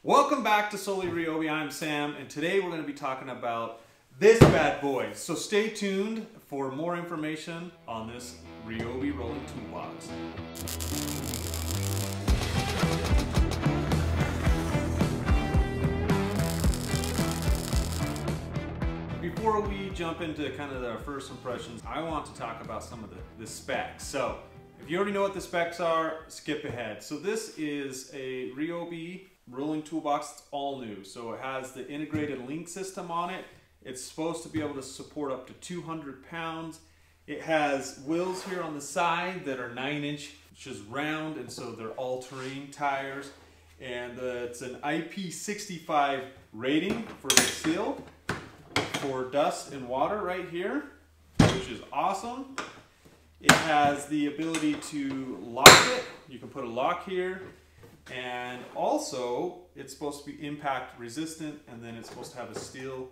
Welcome back to Solely Ryobi. I'm Sam, and today we're going to be talking about this bad boy. So stay tuned for more information on this Ryobi rolling toolbox. Before we jump into kind of our first impressions, I want to talk about some of the specs. So if you already know what the specs are, skip ahead. So this is a Ryobi rolling toolbox. It's all new. So it has the integrated link system on it. It's supposed to be able to support up to 200 pounds. It has wheels here on the side that are 9 inches round, and so they're all-terrain tires. And it's an IP65 rating for the seal for dust and water right here, which is awesome. It has the ability to lock it. You can put a lock here. And also, it's supposed to be impact resistant, and then it's supposed to have a steel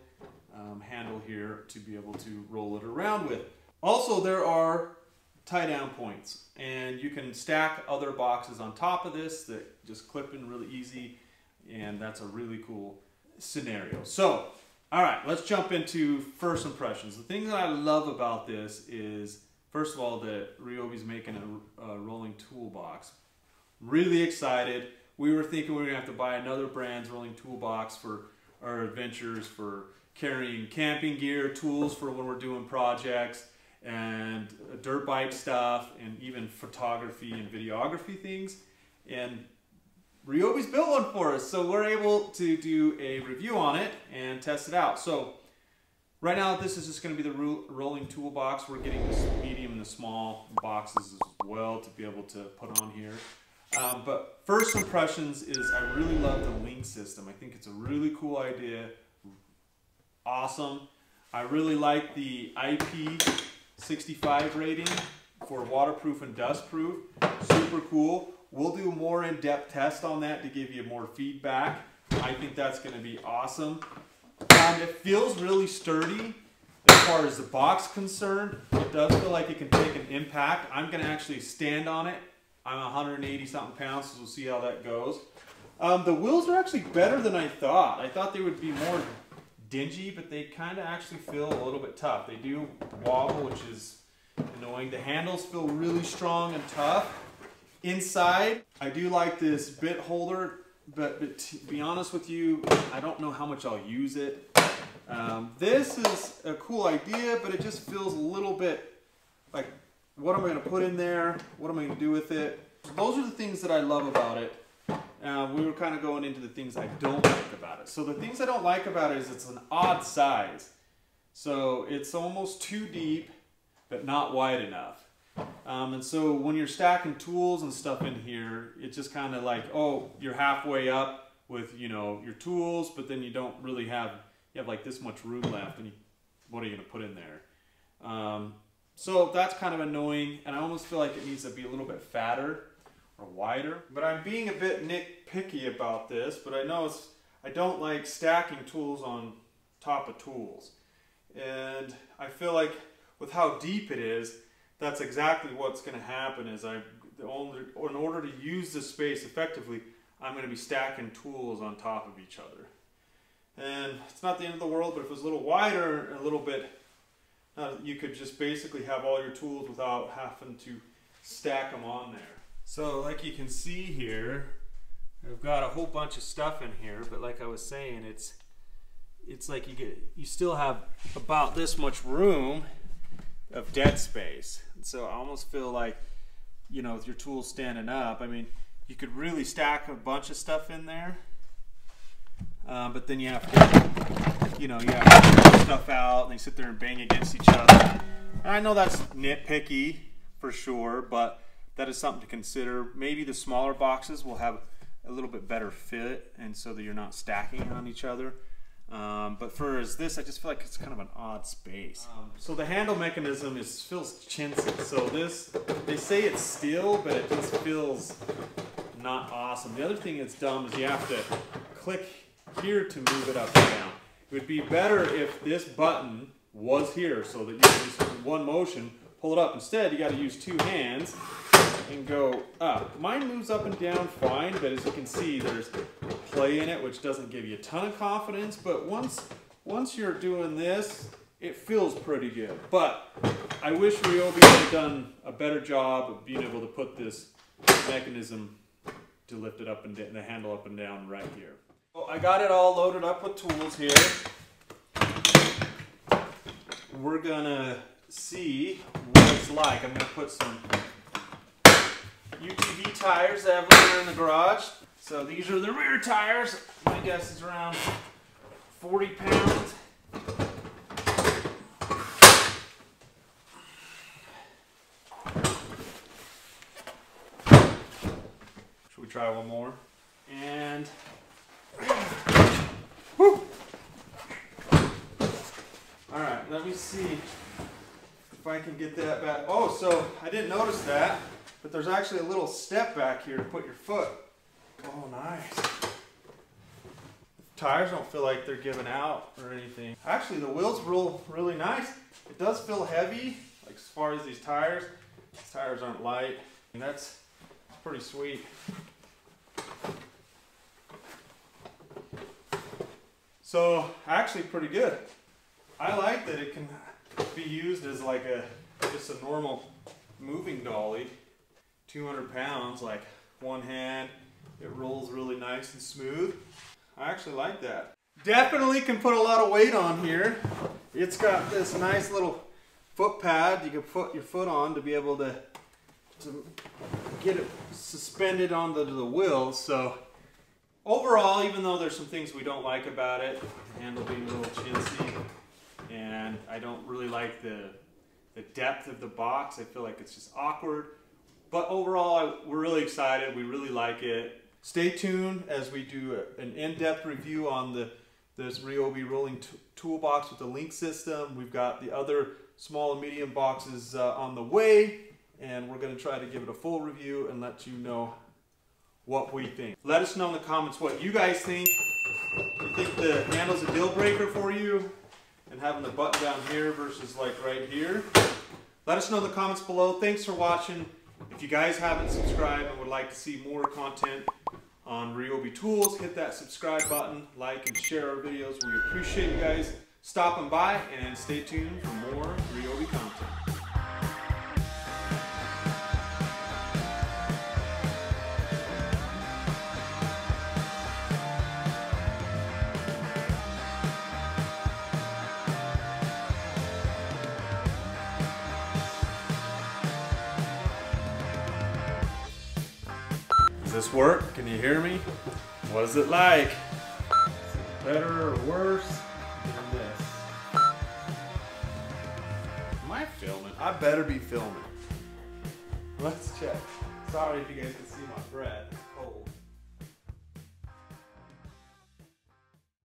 handle here to be able to roll it around with. Also, there are tie down points, and you can stack other boxes on top of this that just clip in really easy, and that's a really cool scenario. So, all right, let's jump into first impressions. The thing that I love about this is, first of all, that Ryobi's making a rolling toolbox. Really excited. We were thinking we were gonna have to buy another brand's rolling toolbox for our adventures, for carrying camping gear, tools for when we're doing projects, and dirt bike stuff, and even photography and videography things. And Ryobi's built one for us, so we're able to do a review on it and test it out. So right now, this is just going to be the rolling toolbox. We're getting the medium and the small boxes as well to be able to put on here. But first impressions is I really love the link system. I think it's a really cool idea. Awesome. I really like the IP65 rating for waterproof and dustproof. Super cool. We'll do a more in-depth test on that to give you more feedback. I think that's going to be awesome. It feels really sturdy as far as the box concerned. It does feel like it can take an impact. I'm going to actually stand on it. I'm 180 something pounds, so we'll see how that goes. The wheels are actually better than I thought. I thought they would be more dingy, but they kind of actually feel a little bit tough. They do wobble, which is annoying. The handles feel really strong and tough. Inside, I do like this bit holder, but to be honest with you, I don't know how much I'll use it. This is a cool idea, but it just feels a little bit like, what am I going to put in there? What am I going to do with it? Those are the things that I love about it. We were kind of going into the things I don't like about it. So the things I don't like about it is it's an odd size. So it's almost too deep, but not wide enough. And so when you're stacking tools and stuff in here, it's just kind of like, oh, you're halfway up with, you know, your tools, but then you don't really have, you have like this much room left, and what are you going to put in there? So that's kind of annoying, and I almost feel like it needs to be a little bit fatter or wider. But I'm being a bit nitpicky about this, but I know I don't like stacking tools on top of tools. And I feel like with how deep it is, that's exactly what's going to happen. Is in order to use this space effectively, I'm going to be stacking tools on top of each other. And it's not the end of the world, but if it was a little wider and a little bit, you could just basically have all your tools without having to stack them on there. So like you can see here, I've got a whole bunch of stuff in here, but like I was saying, it's like you still have about this much room of dead space. And so I almost feel like, you know, with your tools standing up, I mean, you could really stack a bunch of stuff in there, but then you have to, you know, you have to pull stuff out, and they sit there and bang against each other. And I know that's nitpicky for sure, but that is something to consider. Maybe the smaller boxes will have a little bit better fit, and so that you're not stacking on each other. But for this, I just feel like it's kind of an odd space. So the handle mechanism feels chintzy. So this, they say it's steel, but it just feels not awesome. The other thing that's dumb is you have to click here to move it up and down. It would be better if this button was here, so that you can just in one motion pull it up. Instead, you got to use 2 hands and go up. Mine moves up and down fine, but as you can see, there's play in it, which doesn't give you a ton of confidence. But once you're doing this, it feels pretty good. But I wish Ryobi would have done a better job of being able to put this mechanism to lift it up and the handle up and down right here. Well, I got it all loaded up with tools here. We're gonna see what it's like. I'm gonna put some UTV tires that I've laid in the garage. So these are the rear tires. My guess is around 40 pounds. Should we try one more? And whew. All right, let me see if I can get that back. Oh, so I didn't notice that, but there's actually a little step back here to put your foot. Oh, nice. Tires don't feel like they're giving out or anything. Actually, the wheels roll really nice. It does feel heavy, like as far as these tires. These tires aren't light, and that's pretty sweet. So, actually pretty good. I like that it can be used as like just a normal moving dolly. 200 pounds, like one hand. It rolls really nice and smooth. I actually like that. Definitely can put a lot of weight on here. It's got this nice little foot pad you can put your foot on to be able to get it suspended onto the wheels. So overall, even though there's some things we don't like about it, the handle being a little chintzy, and I don't really like the depth of the box. I feel like it's just awkward. But overall, we're really excited. We really like it. Stay tuned as we do an in-depth review on this Ryobi rolling toolbox with the link system. We've got the other small and medium boxes on the way, and we're going to try to give it a full review and let you know what we think. Let us know in the comments what you guys think. Do you think the handle's a deal breaker for you? And having the button down here versus like right here? Let us know in the comments below. Thanks for watching. If you guys haven't subscribed and would like to see more content on Ryobi tools, hit that subscribe button, like and share our videos. We appreciate you guys stopping by, and stay tuned for more Ryobi content. Does this work? Can you hear me? What is it like? Is it better or worse than this? Am I filming? I better be filming. Let's check. Sorry if you guys can see my breath. It's cold.